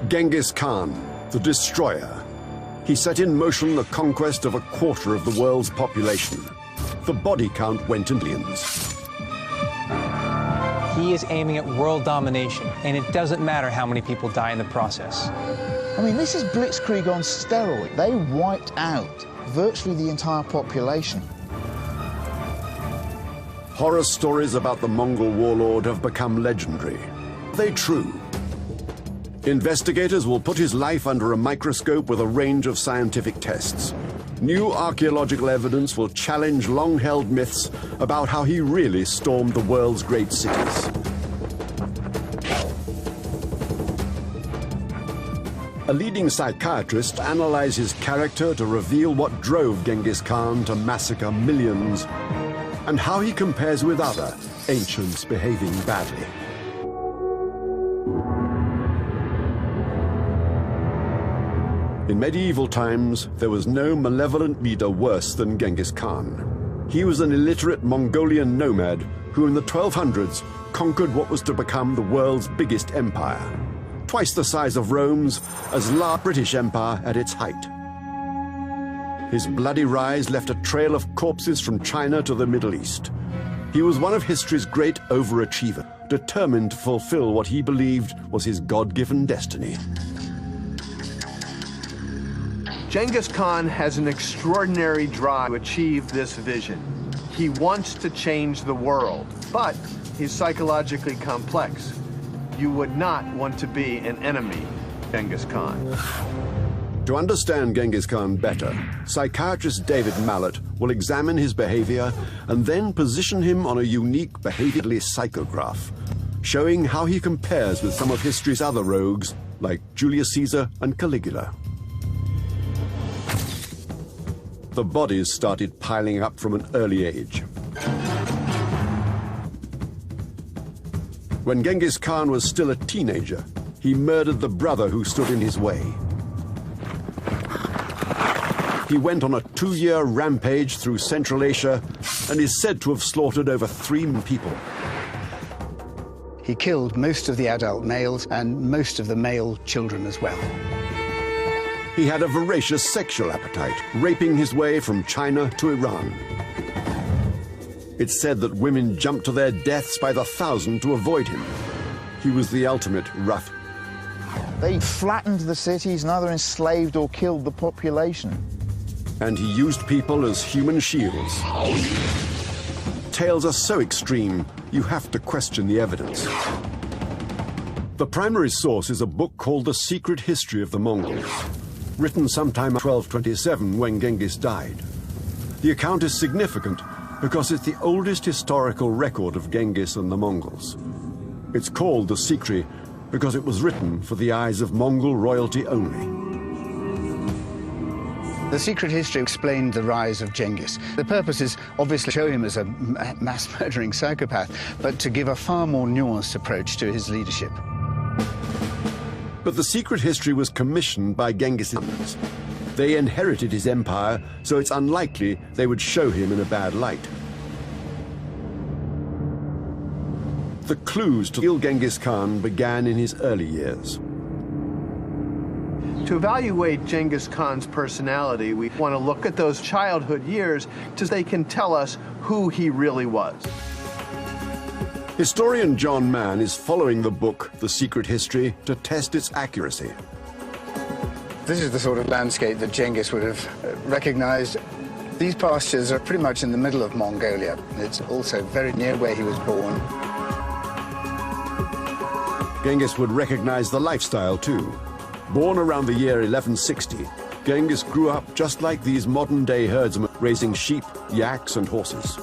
Genghis Khan, the destroyer. He set in motion the conquest of a quarter of the world's population. The body count went in millions. He is aiming at world domination, and it doesn't matter how many people die in the process. I mean, this is blitzkrieg on steroids. They wiped out virtually the entire population. Horror stories about the Mongol warlord have become legendary. Are they true? Investigators will put his life under a microscope with a range of scientific tests. New archaeological evidence will challenge long-held myths about how he really stormed the world's great cities. A leading psychiatrist analyzed his character to reveal what drove Genghis Khan to massacre millions and how he compares with other ancients behaving badly. In medieval times, there was no malevolent leader worse than Genghis Khan. He was an illiterate Mongolian nomad who in the 1200s conquered what was to become the world's biggest empire, twice the size of Rome's, as large British Empire at its height. His bloody rise left a trail of corpses from China to the Middle East. He was one of history's great overachievers, determined to fulfill what he believed was his God-given destiny. Genghis Khan has an extraordinary drive to achieve this vision. He wants to change the world, but he's psychologically complex. You would not want to be an enemy, Genghis Khan. To understand Genghis Khan better, psychiatrist David Mallet will examine his behavior and then position him on a unique behaviorally psychograph, showing how he compares with some of history's other rogues like Julius Caesar and Caligula. The bodies started piling up from an early age. When Genghis Khan was still a teenager, he murdered the brother who stood in his way. He went on a 2-year rampage through Central Asia and is said to have slaughtered over 3 million people. He killed most of the adult males and most of the male children as well. He had a voracious sexual appetite, raping his way from China to Iran. It's said that women jumped to their deaths by the thousand to avoid him. He was the ultimate rough. They flattened the cities and either enslaved or killed the population. And he used people as human shields. Tales are so extreme, you have to question the evidence. The primary source is a book called The Secret History of the Mongols, written sometime in 1227 when Genghis died. The account is significant because it's the oldest historical record of Genghis and the Mongols. It's called The Secret because it was written for the eyes of Mongol royalty only. The Secret History explained the rise of Genghis. The purpose is obviously to show him as a mass-murdering psychopath, but to give a far more nuanced approach to his leadership. But The Secret History was commissioned by Genghis' sons. They inherited his empire, so it's unlikely they would show him in a bad light. The clues to kill Genghis Khan began in his early years. To evaluate Genghis Khan's personality, we want to look at those childhood years so they can tell us who he really was. Historian John Mann is following the book, The Secret History, to test its accuracy. This is the sort of landscape that Genghis would have recognized. These pastures are pretty much in the middle of Mongolia. It's also very near where he was born. Genghis would recognize the lifestyle too. Born around the year 1160, Genghis grew up just like these modern-day herdsmen, raising sheep, yaks, and horses.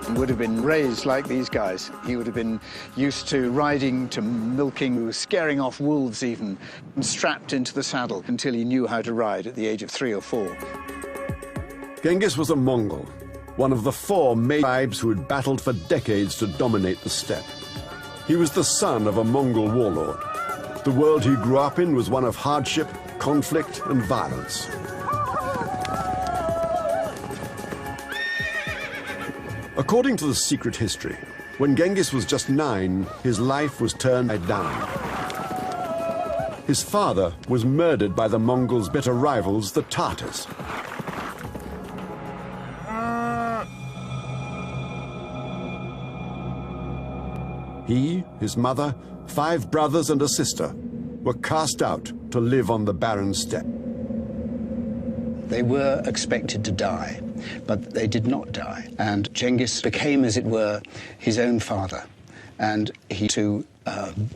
He would have been raised like these guys. He would have been used to riding, to milking, scaring off wolves even, and strapped into the saddle until he knew how to ride at the age of 3 or 4. Genghis was a Mongol, one of the 4 major tribes who had battled for decades to dominate the steppe. He was the son of a Mongol warlord. The world he grew up in was one of hardship, conflict, and violence. According to The Secret History, when Genghis was just 9, his life was turned upside down. His father was murdered by the Mongols' bitter rivals, the Tatars. He, his mother, 5 brothers and a sister were cast out to live on the barren steppe. They were expected to die, but they did not die. And Dzենγκis became, as it were, his own father. And he to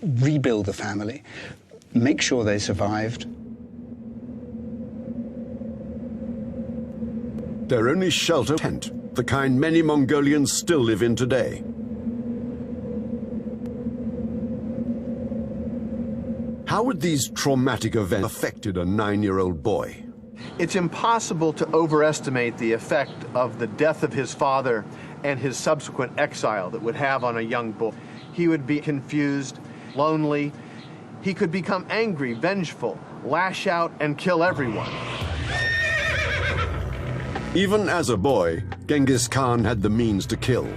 rebuild the family, make sure they survived. Their only shelter, tent, the kind many Mongolians still live in today. How would these traumatic events affected a 9-year-old boy? It's impossible to overestimate the effect of the death of his father and his subsequent exile that would have on a young boy. He would be confused, lonely. He could become angry, vengeful, lash out and kill everyone. Even as a boy, Genghis Khan had the means to kill.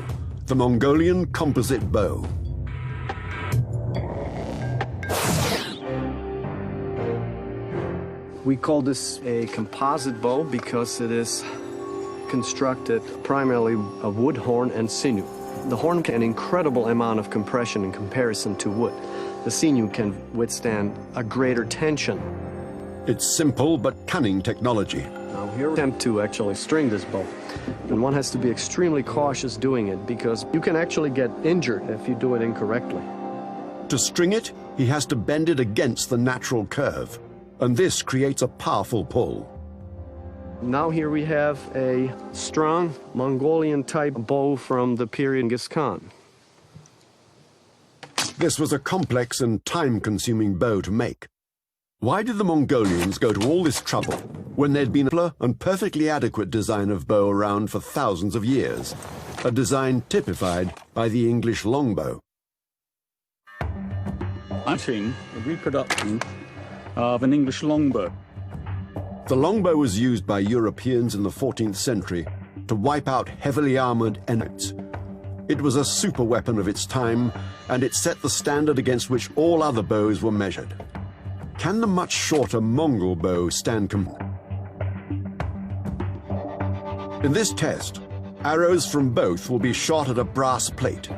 The Mongolian composite bow. We call this a composite bow because it is constructed primarily of wood, horn, and sinew. The horn can an incredible amount of compression in comparison to wood. The sinew can withstand a greater tension. It's simple but cunning technology. Now here we attempt to actually string this bow. And one has to be extremely cautious doing it because you can actually get injured if you do it incorrectly. To string it, he has to bend it against the natural curve. And this creates a powerful pull. Now here we have a strong Mongolian-type bow from the period Genghis Khan. This was a complex and time-consuming bow to make. Why did the Mongolians go to all this trouble when there'd been a simpler and perfectly adequate design of bow around for thousands of years? A design typified by the English longbow. I'm seeing a reproduction of an English longbow. The longbow was used by Europeans in the 14th century to wipe out heavily armored enemies. It was a super weapon of its time, and it set the standard against which all other bows were measured. Can the much shorter Mongol bow stand In this test, arrows from both will be shot at a brass plate.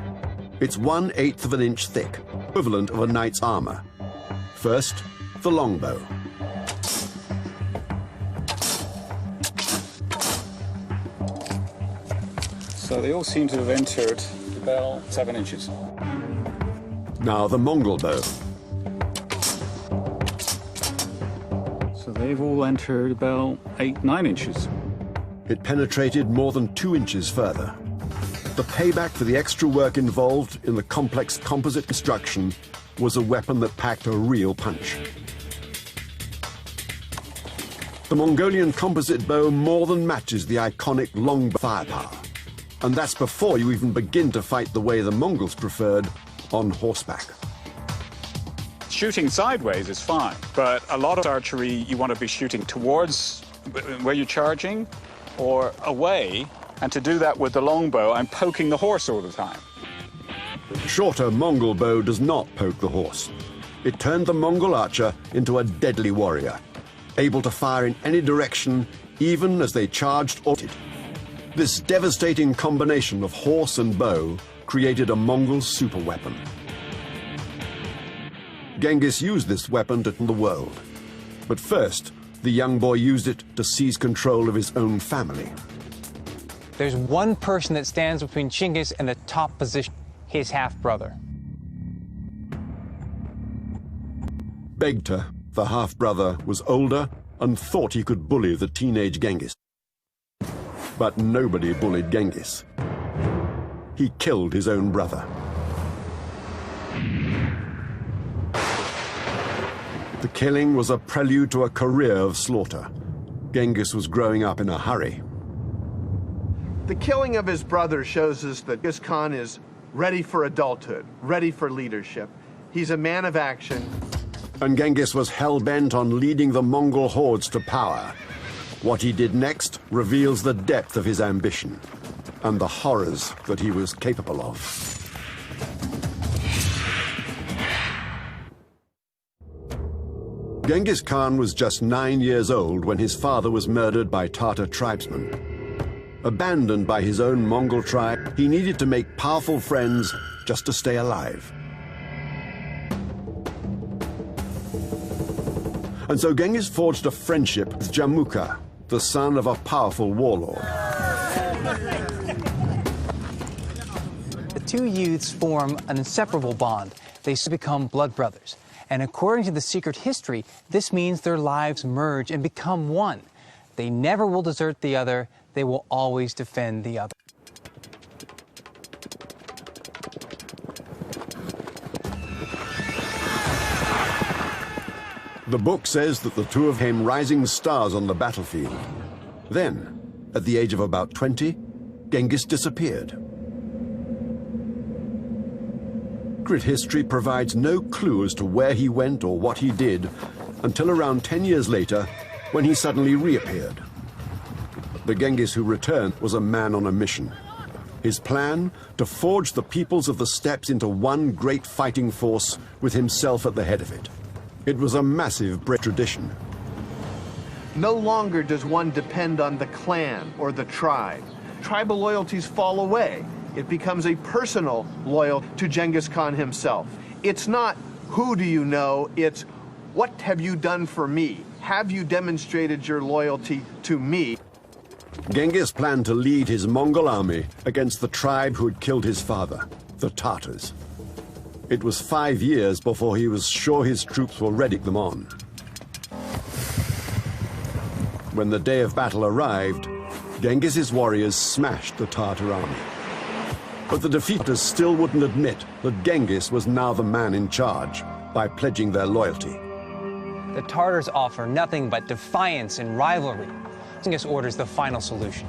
It's 1/8 of an inch thick, equivalent of a knight's armor. First, the longbow. So they all seem to have entered about 7 inches. Now the Mongol bow. So they've all entered about 8-9 inches. It penetrated more than 2 inches further. The payback for the extra work involved in the complex composite construction was a weapon that packed a real punch. The Mongolian composite bow more than matches the iconic longbow firepower. And that's before you even begin to fight the way the Mongols preferred, on horseback. Shooting sideways is fine, but a lot of archery, you want to be shooting towards where you're charging or away. And to do that with the longbow, I'm poking the horse all the time. Shorter Mongol bow does not poke the horse. It turned the Mongol archer into a deadly warrior, able to fire in any direction, even as they charged or hit. This devastating combination of horse and bow created a Mongol superweapon. Genghis used this weapon to the world. But first, the young boy used it to seize control of his own family. There's one person that stands between Dzyengiz and the top position, his half-brother. Begta, the half-brother, was older and thought he could bully the teenage Genghis. But nobody bullied Genghis. He killed his own brother. The killing was a prelude to a career of slaughter. Genghis was growing up in a hurry. The killing of his brother shows us that Genghis Khan is ready for adulthood, ready for leadership. He's a man of action. And Genghis was hell-bent on leading the Mongol hordes to power. What he did next reveals the depth of his ambition and the horrors that he was capable of. Genghis Khan was just 9 years old when his father was murdered by Tatar tribesmen. Abandoned by his own Mongol tribe, he needed to make powerful friends just to stay alive. And so Genghis forged a friendship with Jamukha, the son of a powerful warlord. The two youths form an inseparable bond. They become blood brothers. And according to the secret history, this means their lives merge and become one. They never will desert the other. They will always defend the other. The book says that the two of them became rising stars on the battlefield. Then, at the age of about 20, Genghis disappeared. Secret history provides no clue as to where he went or what he did until around 10 years later, when he suddenly reappeared. The Genghis who returned was a man on a mission. His plan, to forge the peoples of the steppes into one great fighting force with himself at the head of it. It was a massive tradition. No longer does one depend on the clan or the tribe. Tribal loyalties fall away. It becomes a personal loyalty to Genghis Khan himself. It's not, who do you know? It's, what have you done for me? Have you demonstrated your loyalty to me? Genghis planned to lead his Mongol army against the tribe who had killed his father, the Tatars. It was 5 years before he was sure his troops were ready to them on. When the day of battle arrived, Genghis's warriors smashed the Tatar army. But the defeaters still wouldn't admit that Genghis was now the man in charge by pledging their loyalty. The Tartars offer nothing but defiance and rivalry. Genghis orders the final solution.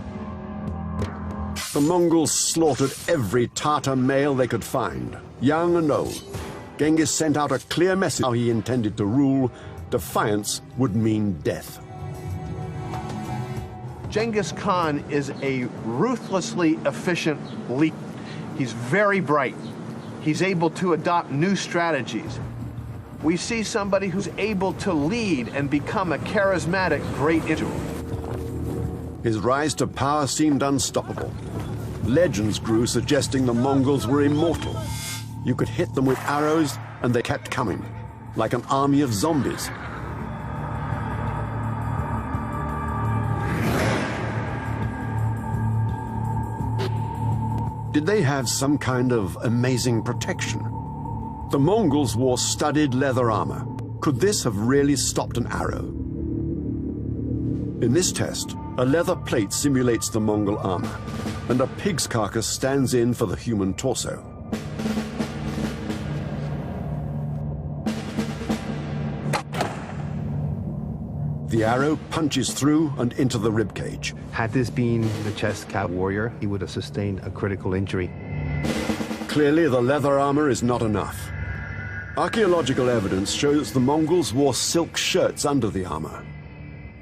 The Mongols slaughtered every Tatar male they could find, young and old. Genghis sent out a clear message how he intended to rule. Defiance would mean death. Genghis Khan is a ruthlessly efficient leader. He's very bright. He's able to adopt new strategies. We see somebody who's able to lead and become a charismatic great individual. His rise to power seemed unstoppable. Legends grew suggesting the Mongols were immortal. You could hit them with arrows and they kept coming, like an army of zombies. Did they have some kind of amazing protection? The Mongols wore studded leather armor. Could this have really stopped an arrow? In this test, a leather plate simulates the Mongol armor, and a pig's carcass stands in for the human torso. The arrow punches through and into the ribcage. Had this been the chest-cap warrior, he would have sustained a critical injury. Clearly, the leather armor is not enough. Archaeological evidence shows the Mongols wore silk shirts under the armor.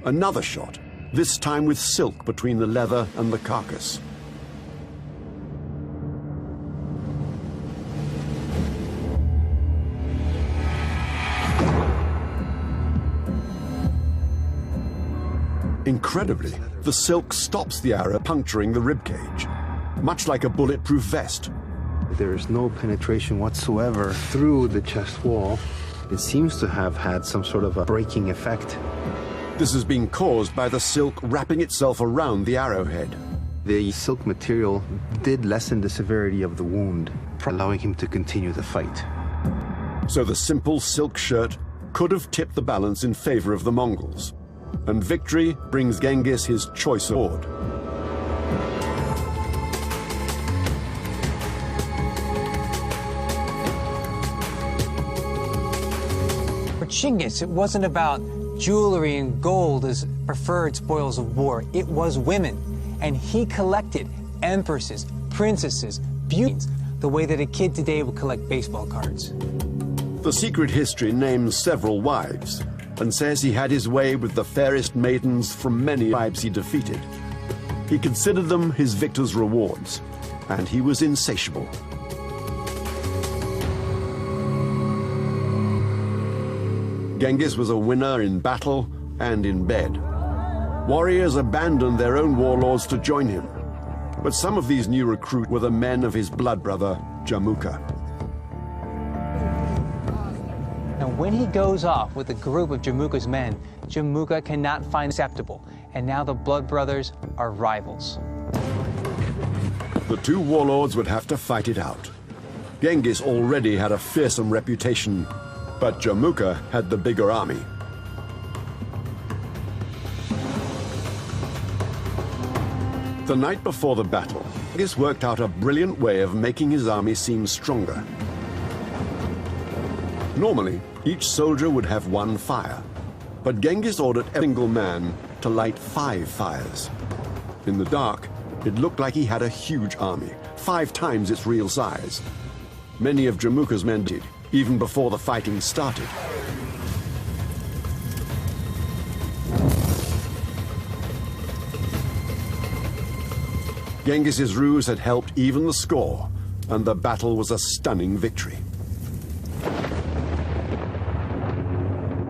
Another shot, this time with silk between the leather and the carcass. Incredibly, the silk stops the arrow puncturing the ribcage, much like a bulletproof vest. There is no penetration whatsoever through the chest wall. It seems to have had some sort of a breaking effect. This has been caused by the silk wrapping itself around the arrowhead. The silk material did lessen the severity of the wound, allowing him to continue the fight. So the simple silk shirt could have tipped the balance in favor of the Mongols. And victory brings Genghis his choice award. For Genghis, it wasn't about jewelry and gold as preferred spoils of war. It was women. And he collected empresses, princesses, beauties, the way that a kid today would collect baseball cards. The secret history names several wives and says he had his way with the fairest maidens from many tribes he defeated. He considered them his victor's rewards, and he was insatiable. Genghis was a winner in battle and in bed. Warriors abandoned their own warlords to join him. But some of these new recruits were the men of his blood brother, Jamuka. And when he goes off with a group of Jamuka's men, Jamuka cannot find acceptable, and now the blood brothers are rivals. The two warlords would have to fight it out. Genghis already had a fearsome reputation, but Jamuka had the bigger army. The night before the battle, Genghis worked out a brilliant way of making his army seem stronger. Normally, each soldier would have one fire, but Genghis ordered every single man to light 5 fires. In the dark, it looked like he had a huge army, 5 times its real size. Many of Jamuka's men did, even before the fighting started. Genghis's ruse had helped even the score, and the battle was a stunning victory.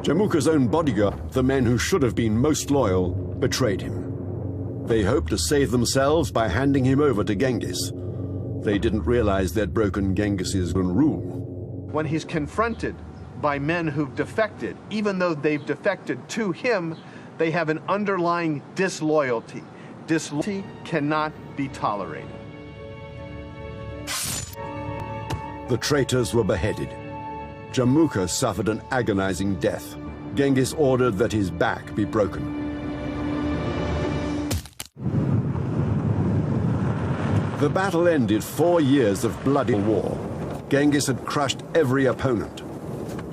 Jamuka's own bodyguard, the men who should have been most loyal, betrayed him. They hoped to save themselves by handing him over to Genghis. They didn't realize they'd broken Genghis's own rule. When he's confronted by men who've defected, even though they've defected to him, they have an underlying disloyalty. Disloyalty cannot be tolerated. The traitors were beheaded. Jamuka suffered an agonizing death. Genghis ordered that his back be broken. The battle ended 4 years of bloody war. Genghis had crushed every opponent.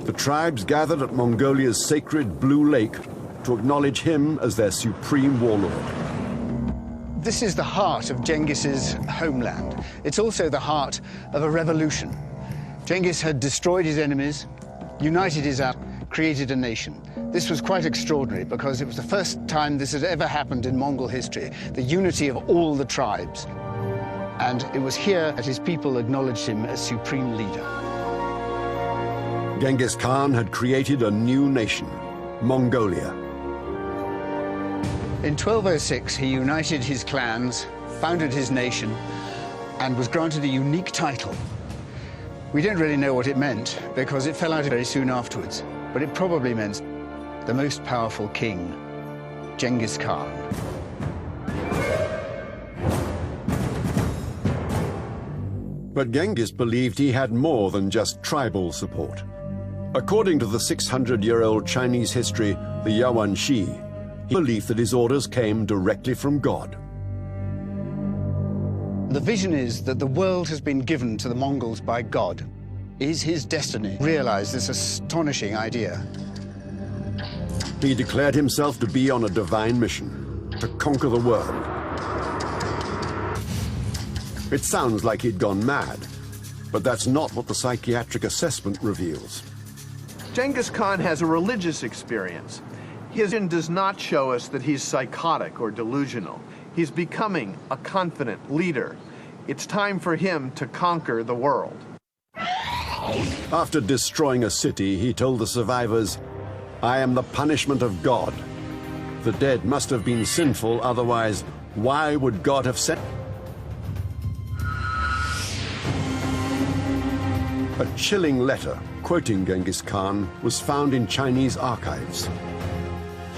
The tribes gathered at Mongolia's sacred Blue Lake to acknowledge him as their supreme warlord. This is the heart of Genghis's homeland. It's also the heart of a revolution. Genghis had destroyed his enemies, united his army, created a nation. This was quite extraordinary because it was the first time this had ever happened in Mongol history, the unity of all the tribes. And it was here that his people acknowledged him as supreme leader. Genghis Khan had created a new nation, Mongolia. In 1206, he united his clans, founded his nation, and was granted a unique title. We don't really know what it meant, because it fell out very soon afterwards, but it probably meant the most powerful king, Genghis Khan. But Genghis believed he had more than just tribal support. According to the 600-year-old Chinese history, the Yuan Shi, he believed that his orders came directly from God. The vision is that the world has been given to the Mongols by God. It is his destiny to realize this astonishing idea. He declared himself to be on a divine mission, to conquer the world. It sounds like he'd gone mad, but that's not what the psychiatric assessment reveals. Genghis Khan has a religious experience. His vision does not show us that he's psychotic or delusional. He's becoming a confident leader. It's time for him to conquer the world. After destroying a city, he told the survivors, "I am the punishment of God. The dead must have been sinful, otherwise, why would God have sent?" A chilling letter quoting Genghis Khan was found in Chinese archives.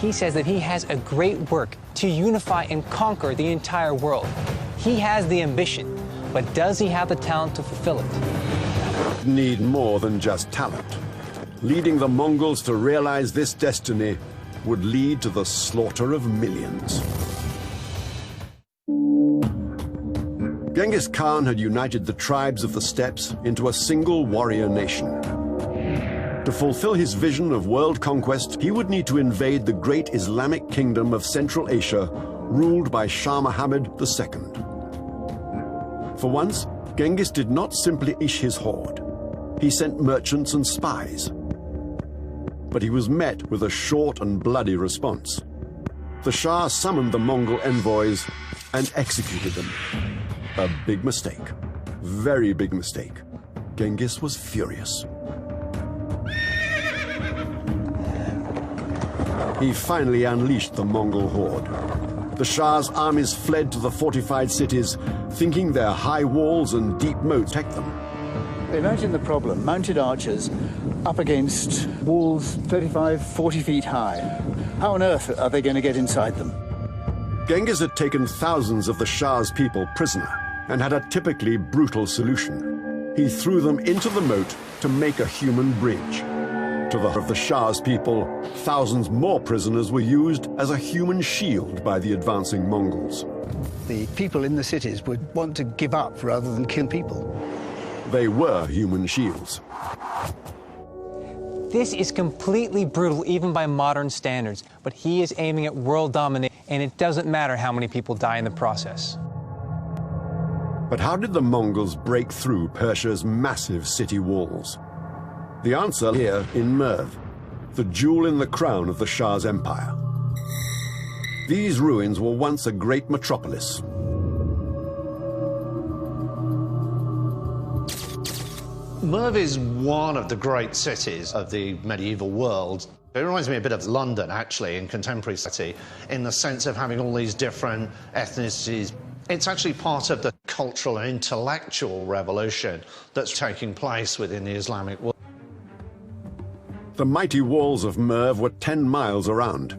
He says that he has a great work to unify and conquer the entire world. He has the ambition, but does he have the talent to fulfill it? Need more than just talent. Leading the Mongols to realize this destiny would lead to the slaughter of millions. Genghis Khan had united the tribes of the steppes into a single warrior nation. To fulfill his vision of world conquest, he would need to invade the great Islamic kingdom of Central Asia, ruled by Shah Muhammad II. For once, Genghis did not simply unleash his horde. He sent merchants and spies. But he was met with a short and bloody response. The Shah summoned the Mongol envoys and executed them. A big mistake. Very big mistake. Genghis was furious. he finally unleashed the Mongol horde. The Shah's armies fled to the fortified cities, thinking their high walls and deep moats protect them. Imagine the problem. Mounted archers up against walls 35, 40 feet high. How on earth are they going to get inside them? Genghis had taken thousands of the Shah's people prisoner and had a typically brutal solution. He threw them into the moat to make a human bridge. To the of the Shah's people, thousands more prisoners were used as a human shield by the advancing Mongols. The people in the cities would want to give up rather than kill people. They were human shields. This is completely brutal even by modern standards, but he is aiming at world domination, and it doesn't matter how many people die in the process. But how did the Mongols break through Persia's massive city walls? The answer here in Merv, the jewel in the crown of the Shah's empire. These ruins were once a great metropolis. Merv is one of the great cities of the medieval world. It reminds me a bit of London, actually, in contemporary city, in the sense of having all these different ethnicities. It's actually part of the cultural and intellectual revolution that's taking place within the Islamic world. The mighty walls of Merv were 10 miles around.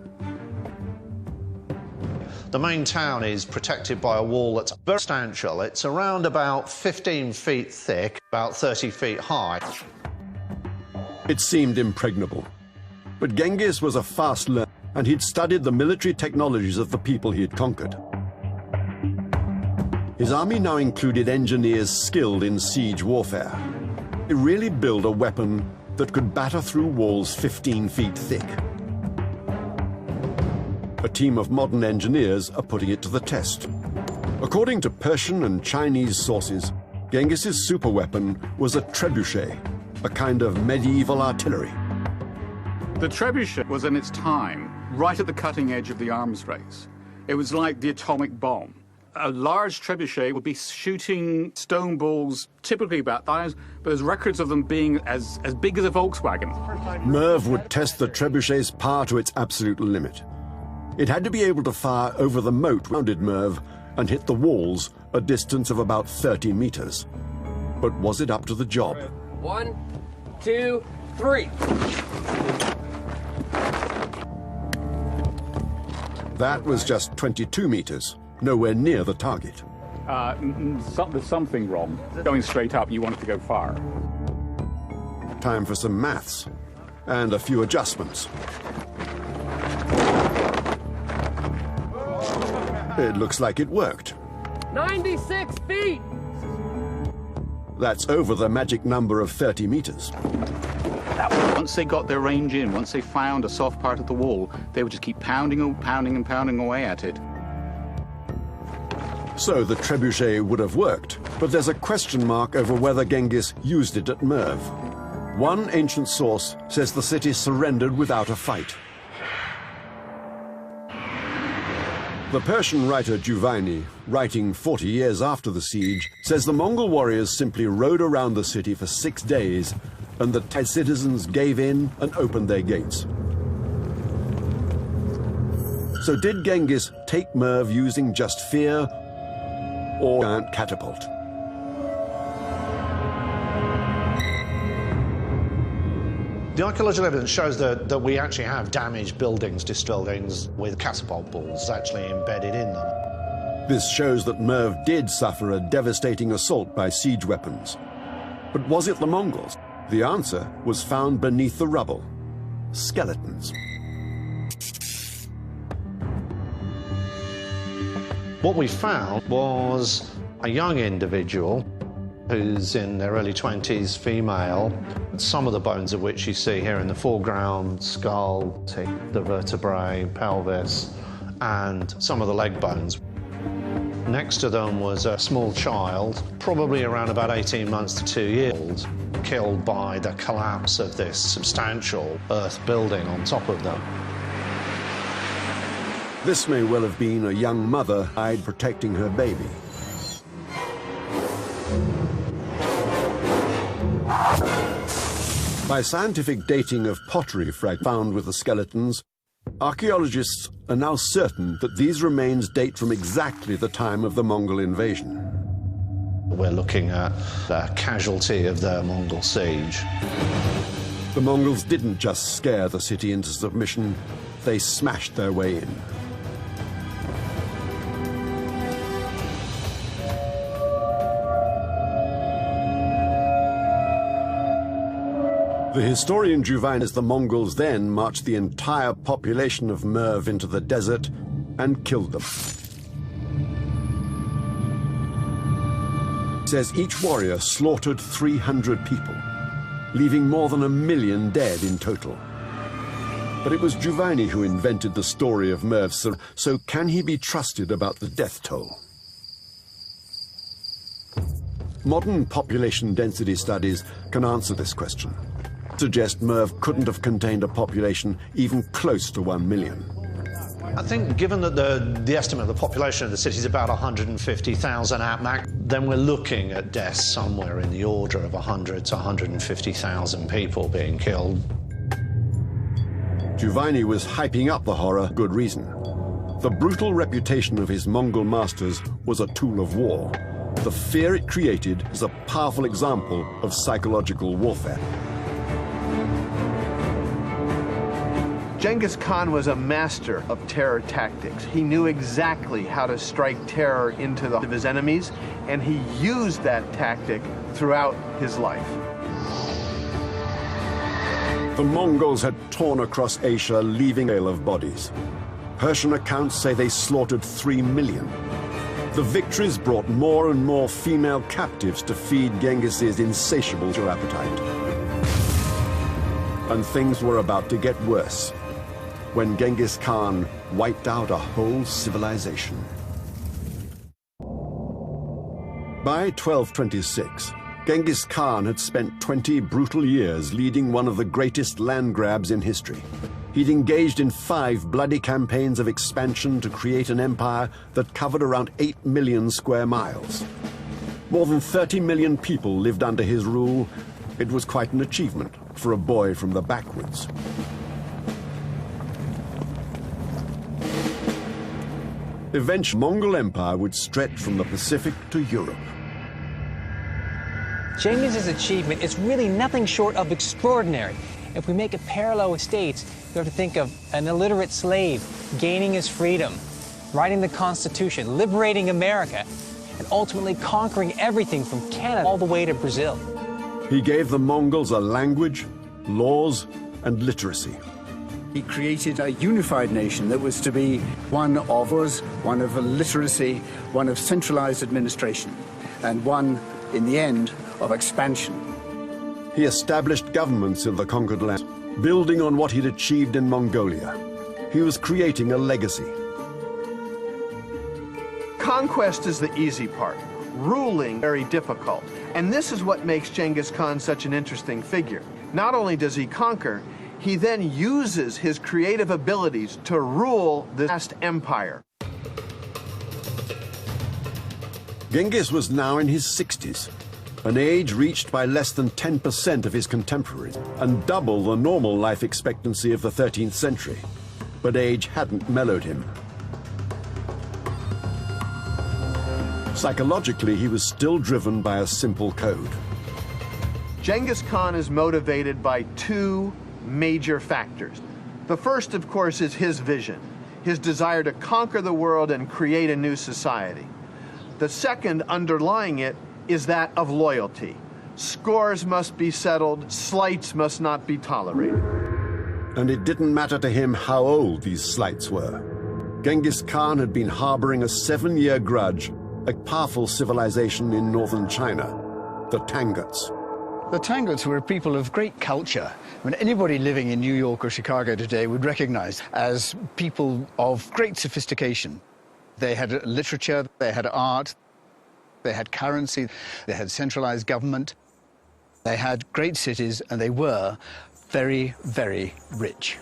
The main town is protected by a wall that's very substantial. It's around about 15 feet thick, about 30 feet high. It seemed impregnable. But Genghis was a fast learner, and he'd studied the military technologies of the people he had conquered. His army now included engineers skilled in siege warfare. They really built a weapon that could batter through walls 15 feet thick. A team of modern engineers are putting it to the test. According to Persian and Chinese sources, Genghis's superweapon was a trebuchet, a kind of medieval artillery. The trebuchet was in its time right at the cutting edge of the arms race. It was like the atomic bomb. A large trebuchet would be shooting stone balls, typically about thighs, but there's records of them being as big as a Volkswagen. Merv would test the trebuchet's power to its absolute limit. It had to be able to fire over the moat rounded Merv and hit the walls a distance of about 30 meters. But was it up to the job? 1, 2, 3. That was just 22 meters, nowhere near the target. There's something wrong. Going straight up, you want it to go far. Time for some maths and a few adjustments. It looks like it worked. 96 feet! That's over the magic number of 30 meters. Once they got their range in, once they found a soft part of the wall, they would just keep pounding and pounding away at it. So the trebuchet would have worked, but there's a question mark over whether Genghis used it at Merv. One ancient source says the city surrendered without a fight. The Persian writer Juvaini, writing 40 years after the siege, says the Mongol warriors simply rode around the city for 6 days and the citizens gave in and opened their gates. So did Genghis take Merv using just fear or a giant catapult? The archaeological evidence shows that we actually have damaged buildings, destroyed buildings with catapult balls actually embedded in them. This shows that Merv did suffer a devastating assault by siege weapons. But was it the Mongols? The answer was found beneath the rubble. Skeletons. What we found was a young individual who's in their early 20s, female, some of the bones of which you see here in the foreground, skull, the vertebrae, pelvis, and some of the leg bones. Next to them was a small child, probably around about 18 months to 2 years old, killed by the collapse of this substantial earth building on top of them. This may well have been a young mother died protecting her baby. By scientific dating of pottery found with the skeletons, Archaeologists are now certain that these remains date from exactly the time of the Mongol invasion. We're looking at the casualty of the Mongol siege. The Mongols didn't just scare the city into submission, they smashed their way in. The historian Juvine says the Mongols then marched the entire population of Merv into the desert and killed them. He says each warrior slaughtered 300 people, leaving more than 1 million dead in total. But it was Juvine who invented the story of Merv, so can he be trusted about the death toll? Modern population density studies can answer this question. Suggest Merv couldn't have contained a population even close to 1 million. I think given that the estimate of the population of the city is about 150,000 at max, then we're looking at deaths somewhere in the order of 100 to 150,000 people being killed. Juvine was hyping up the horror, good reason. The brutal reputation of his Mongol masters was a tool of war. The fear it created is a powerful example of psychological warfare. Genghis Khan was a master of terror tactics. He knew exactly how to strike terror into the heart of his enemies, and he used that tactic throughout his life. The Mongols had torn across Asia, leaving a trail of bodies. Persian accounts say they slaughtered 3 million. The victories brought more and more female captives to feed Genghis's insatiable appetite. And things were about to get worse when Genghis Khan wiped out a whole civilization. By 1226, Genghis Khan had spent 20 brutal years leading one of the greatest land grabs in history. He'd engaged in 5 bloody campaigns of expansion to create an empire that covered around 8 million square miles. More than 30 million people lived under his rule. It was quite an achievement for a boy from the backwoods. Eventually, the Mongol Empire would stretch from the Pacific to Europe. Jenghis's achievement is really nothing short of extraordinary. If we make a parallel with states, you have to think of an illiterate slave gaining his freedom, writing the Constitution, liberating America, and ultimately conquering everything from Canada all the way to Brazil. He gave the Mongols a language, laws, and literacy. He created a unified nation that was to be one of literacy, one of centralized administration, and one, in the end, of expansion. He established governments in the conquered lands, building on what he'd achieved in Mongolia. He was creating a legacy. Conquest is the easy part, ruling very difficult. And this is what makes Genghis Khan such an interesting figure. Not only does he conquer, he then uses his creative abilities to rule this vast empire. Genghis was now in his 60s, an age reached by less than 10% of his contemporaries, and double the normal life expectancy of the 13th century. But age hadn't mellowed him. Psychologically, he was still driven by a simple code. Genghis Khan is motivated by 2 major factors. The first, of course, is his vision, his desire to conquer the world and create a new society. The second, underlying it, is that of loyalty. Scores must be settled, slights must not be tolerated. And it didn't matter to him how old these slights were. Genghis Khan had been harboring a 7-year grudge, a powerful civilization in northern China, the Tanguts. The Tanguts were a people of great culture. I mean, anybody living in New York or Chicago today would recognize as people of great sophistication. They had literature, they had art, they had currency, they had centralized government, they had great cities, and they were very, very rich.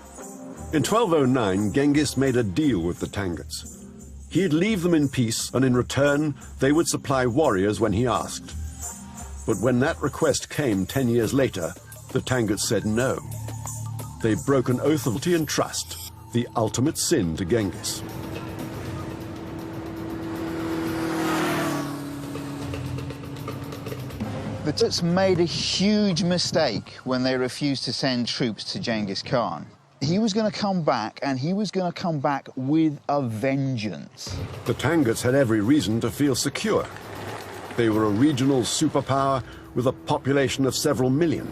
In 1209, Genghis made a deal with the Tanguts. He'd leave them in peace, and in return, they would supply warriors when he asked. But when that request came 10 years later, the Tanguts said no. They broke an oath of loyalty and trust, the ultimate sin to Genghis. The Turks made a huge mistake when they refused to send troops to Genghis Khan. He was going to come back, and he was going to come back with a vengeance. The Tanguts had every reason to feel secure. They were a regional superpower with a population of several million.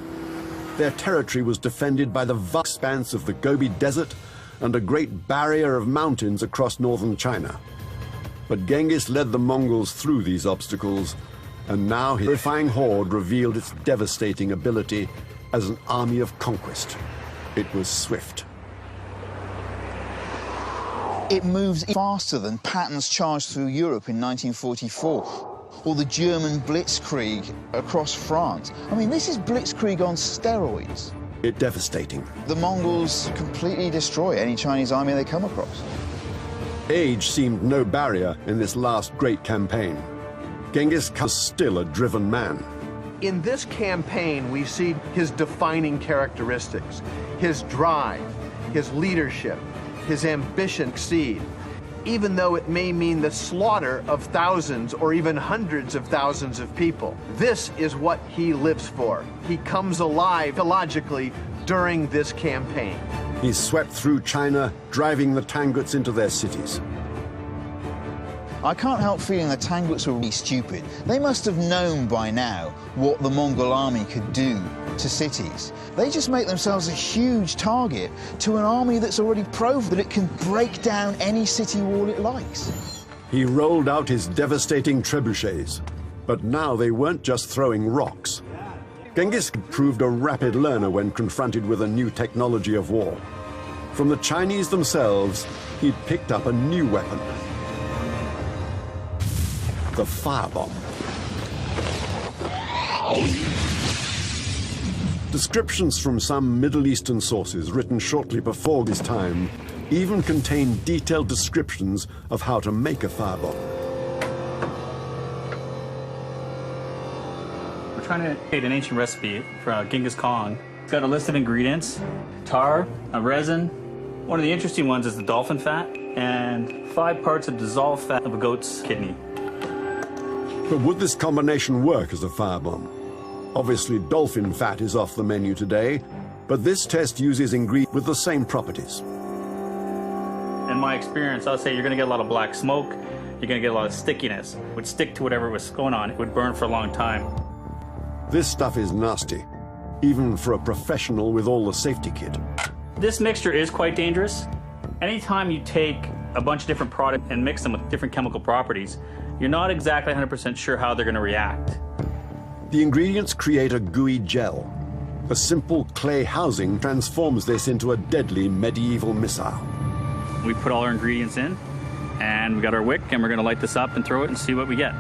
Their territory was defended by the vast expanse of the Gobi Desert and a great barrier of mountains across northern China. But Genghis led the Mongols through these obstacles, and now his terrifying horde revealed its devastating ability as an army of conquest. It was swift. It moves faster than Patton's charge through Europe in 1944. Or the German blitzkrieg across France. I mean, this is blitzkrieg on steroids. It's devastating. The Mongols completely destroy any Chinese army they come across. Age seemed no barrier in this last great campaign. Genghis Khan was still a driven man. In this campaign, we see his defining characteristics, his drive, his leadership, his ambition to succeed. Even though it may mean the slaughter of thousands or even hundreds of thousands of people. This is what he lives for. He comes alive psychologically during this campaign. He swept through China, driving the Tanguts into their cities. I can't help feeling the Tanguts were really stupid. They must have known by now what the Mongol army could do to cities. They just make themselves a huge target to an army that's already proven that it can break down any city wall it likes. He rolled out his devastating trebuchets, but now they weren't just throwing rocks. Genghis proved a rapid learner when confronted with a new technology of war. From the Chinese themselves, he'd picked up a new weapon. The firebomb. Descriptions from some Middle Eastern sources written shortly before this time even contain detailed descriptions of how to make a firebomb. We're trying to create an ancient recipe for Genghis Khan. It's got a list of ingredients: tar, a resin. One of the interesting ones is the dolphin fat, and 5 parts of dissolved fat of a goat's kidney. But would this combination work as a firebomb? Obviously, dolphin fat is off the menu today, but this test uses ingredients with the same properties. In my experience, I'll say you're going to get a lot of black smoke, you're going to get a lot of stickiness. It would stick to whatever was going on. It would burn for a long time. This stuff is nasty, even for a professional with all the safety kit. This mixture is quite dangerous. Anytime you take a bunch of different products and mix them with different chemical properties, you're not exactly 100% sure how they're going to react. The ingredients create a gooey gel. A simple clay housing transforms this into a deadly medieval missile. We put all our ingredients in, and we got our wick, and we're going to light this up and throw it and see what we get.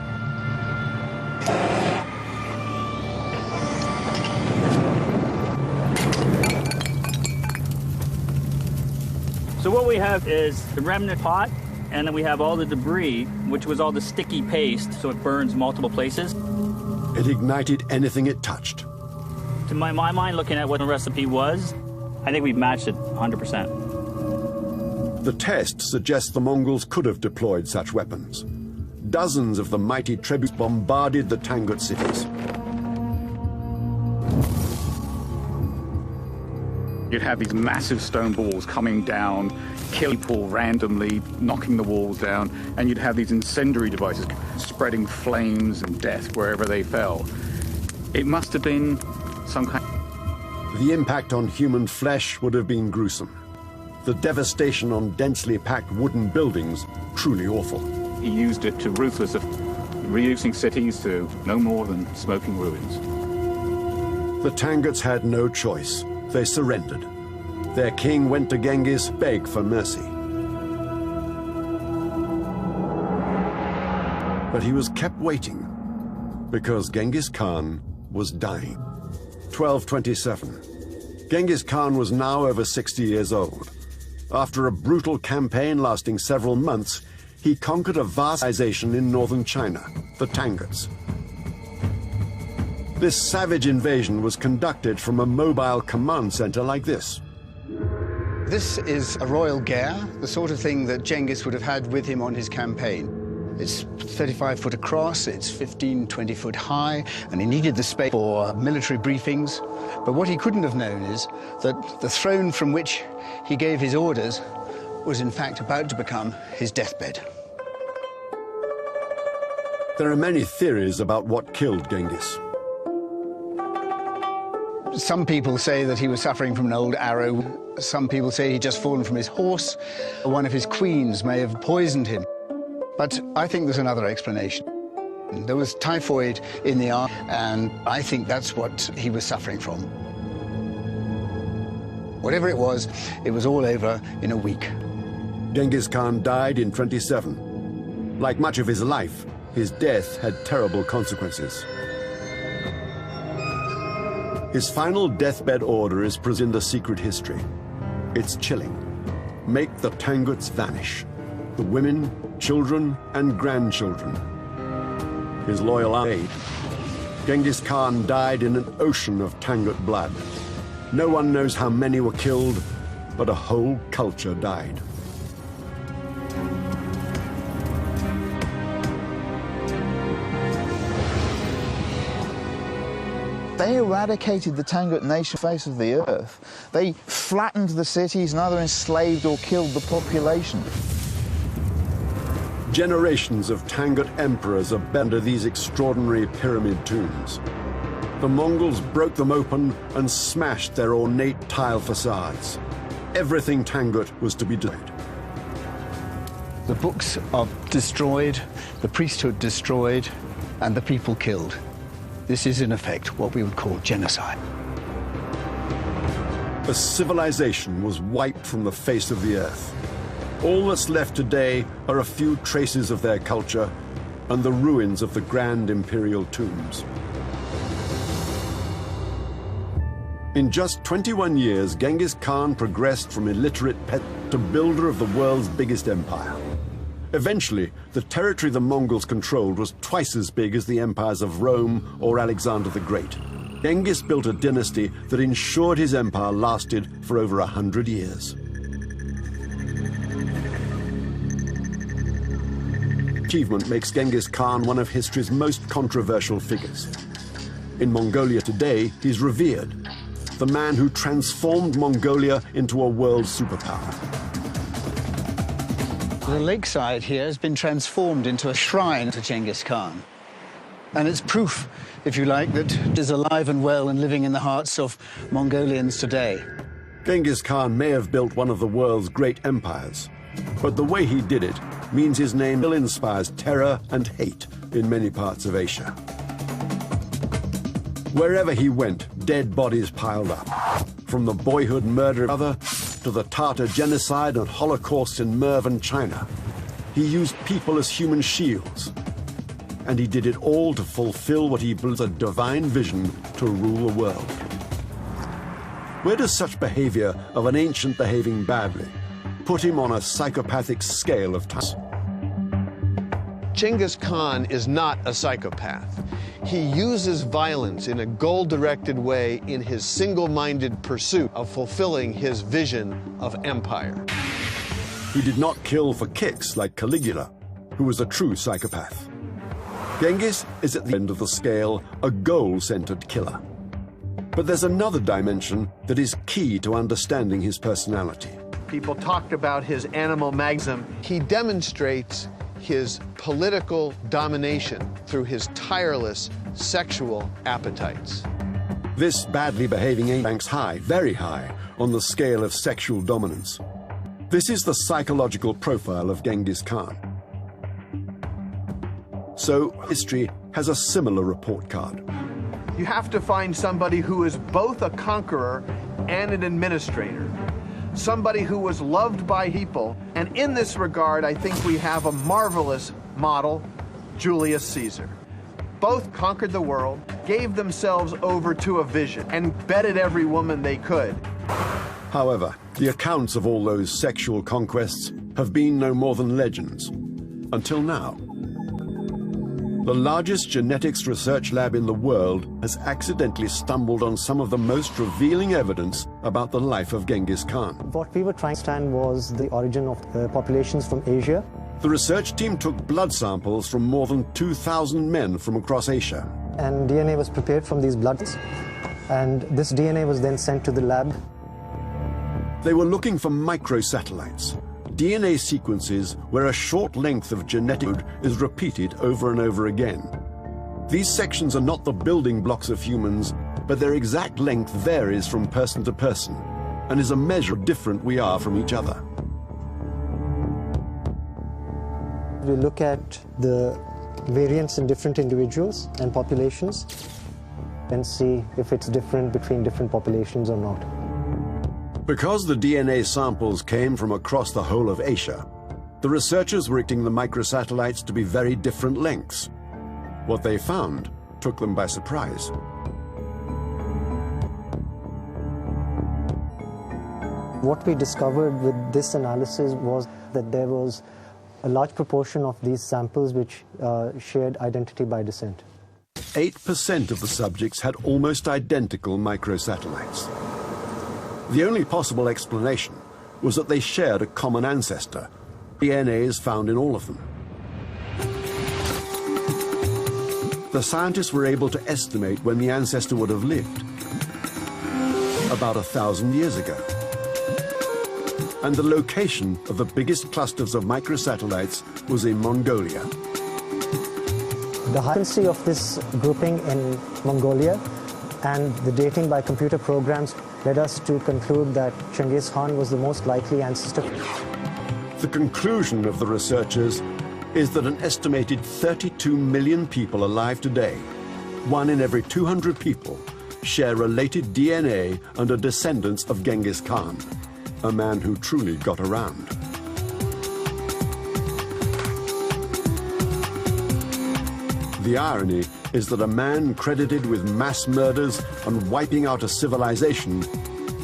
So what we have is the remnant pot, and then we have all the debris, which was all the sticky paste, so it burns multiple places. It ignited anything it touched. To my mind, looking at what the recipe was, I think we've matched it 100%. The test suggests the Mongols could have deployed such weapons. Dozens of the mighty tributes bombarded the Tangut cities. You'd have these massive stone balls coming down, killing people randomly, knocking the walls down, and you'd have these incendiary devices spreading flames and death wherever they fell. It must have been some kind. The impact on human flesh would have been gruesome. The devastation on densely packed wooden buildings, truly awful. He used it to ruthlessly, reducing cities to no more than smoking ruins. The Tanguts had no choice. They surrendered. Their king went to Genghis, begged for mercy. But he was kept waiting, because Genghis Khan was dying. 1227. Genghis Khan was now over 60 years old. After a brutal campaign lasting several months, he conquered a vast civilization in northern China, the Tanguts. This savage invasion was conducted from a mobile command center like this. This is a royal gare, the sort of thing that Dzենγκis would have had with him on his campaign. It's 35 foot across, it's 15, 20 foot high, and he needed the space for military briefings. But what he couldn't have known is that the throne from which he gave his orders was in fact about to become his deathbed. There are many theories about what killed Dzենγκis. Some people say that he was suffering from an old arrow. Some people say he'd just fallen from his horse. One of his queens may have poisoned him. But I think there's another explanation. There was typhoid in the arm, and I think that's what he was suffering from. Whatever it was all over in a week. Dzենγκis Khan died in 27. Like much of his life, his death had terrible consequences. His final deathbed order is presented in the secret history. It's chilling. Make the Tanguts vanish. The women, children, and grandchildren. His loyal aide. Dzենγκis Khan died in an ocean of Tangut blood. No one knows how many were killed, but a whole culture died. They eradicated the Tangut nation face of the earth. They flattened the cities and either enslaved or killed the population. Generations of Tangut emperors abandoned these extraordinary pyramid tombs. The Mongols broke them open and smashed their ornate tile facades. Everything Tangut was to be destroyed. The books are destroyed, the priesthood destroyed, and the people killed. This is, in effect, what we would call genocide. A civilization was wiped from the face of the earth. All that's left today are a few traces of their culture and the ruins of the grand imperial tombs. In just 21 years, Dzyenγκis Khan progressed from illiterate pet to builder of the world's biggest empire. Eventually, the territory the Mongols controlled was twice as big as the empires of Rome or Alexander the Great. Dzyenγκis built a dynasty that ensured his empire lasted for over 100 years. Achievement makes Dzyenγκis Khan one of history's most controversial figures. In Mongolia today, he's revered, the man who transformed Mongolia into a world superpower. The lakeside here has been transformed into a shrine to Dzyenγκis Khan. And it's proof, if you like, that it is alive and well and living in the hearts of Mongolians today. Dzyenγκis Khan may have built one of the world's great empires, but the way he did it means his name still inspires terror and hate in many parts of Asia. Wherever he went, dead bodies piled up. From the boyhood murder of other to the Tatar genocide and Holocaust in Merv, China. He used people as human shields. And he did it all to fulfill what he believes a divine vision to rule the world. Where does such behavior of an ancient behaving badly put him on a psychopathic scale of time? Dzyenγκis Khan is not a psychopath. He uses violence in a goal-directed way in his single-minded pursuit of fulfilling his vision of empire. He did not kill for kicks like Caligula, who was a true psychopath. Dzyenγκis is at the end of the scale a goal-centered killer. But there's another dimension that is key to understanding his personality. People talked about his animal magnetism. He demonstrates his political domination through his tireless sexual appetites. This badly behaving ape ranks high, very high, on the scale of sexual dominance. This is the psychological profile of Dzyenγκis Khan. So, history has a similar report card. You have to find somebody who is both a conqueror and an administrator. Somebody who was loved by people, and in this regard, I think we have a marvelous model, Julius Caesar. Both conquered the world, gave themselves over to a vision, and bedded every woman they could. However, the accounts of all those sexual conquests have been no more than legends, until now. The largest genetics research lab in the world has accidentally stumbled on some of the most revealing evidence about the life of Genghis Khan. What we were trying to understand was the origin of populations from Asia. The research team took blood samples from more than 2,000 men from across Asia. And DNA was prepared from these bloods, and this DNA was then sent to the lab. They were looking for microsatellites, DNA sequences where a short length of genetic code is repeated over and over again. These sections are not the building blocks of humans, but their exact length varies from person to person and is a measure of how different we are from each other. We look at the variance in different individuals and populations and see if it's different between different populations or not. Because the DNA samples came from across the whole of Asia, the researchers were expecting the microsatellites to be very different lengths. What they found took them by surprise. What we discovered with this analysis was that there was a large proportion of these samples which shared identity by descent. 8% of the subjects had almost identical microsatellites. The only possible explanation was that they shared a common ancestor. DNA is found in all of them. The scientists were able to estimate when the ancestor would have lived, about 1,000 years ago. And the location of the biggest clusters of microsatellites was in Mongolia. The frequency of this grouping in Mongolia and the dating by computer programs led us to conclude that Genghis Khan was the most likely ancestor. The conclusion of the researchers is that an estimated 32 million people alive today, 1 in every 200 people, share related DNA and are descendants of Genghis Khan, a man who truly got around. The irony is that a man credited with mass murders and wiping out a civilization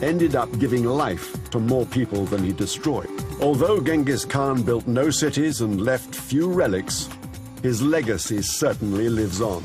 ended up giving life to more people than he destroyed. Although Genghis Khan built no cities and left few relics, his legacy certainly lives on.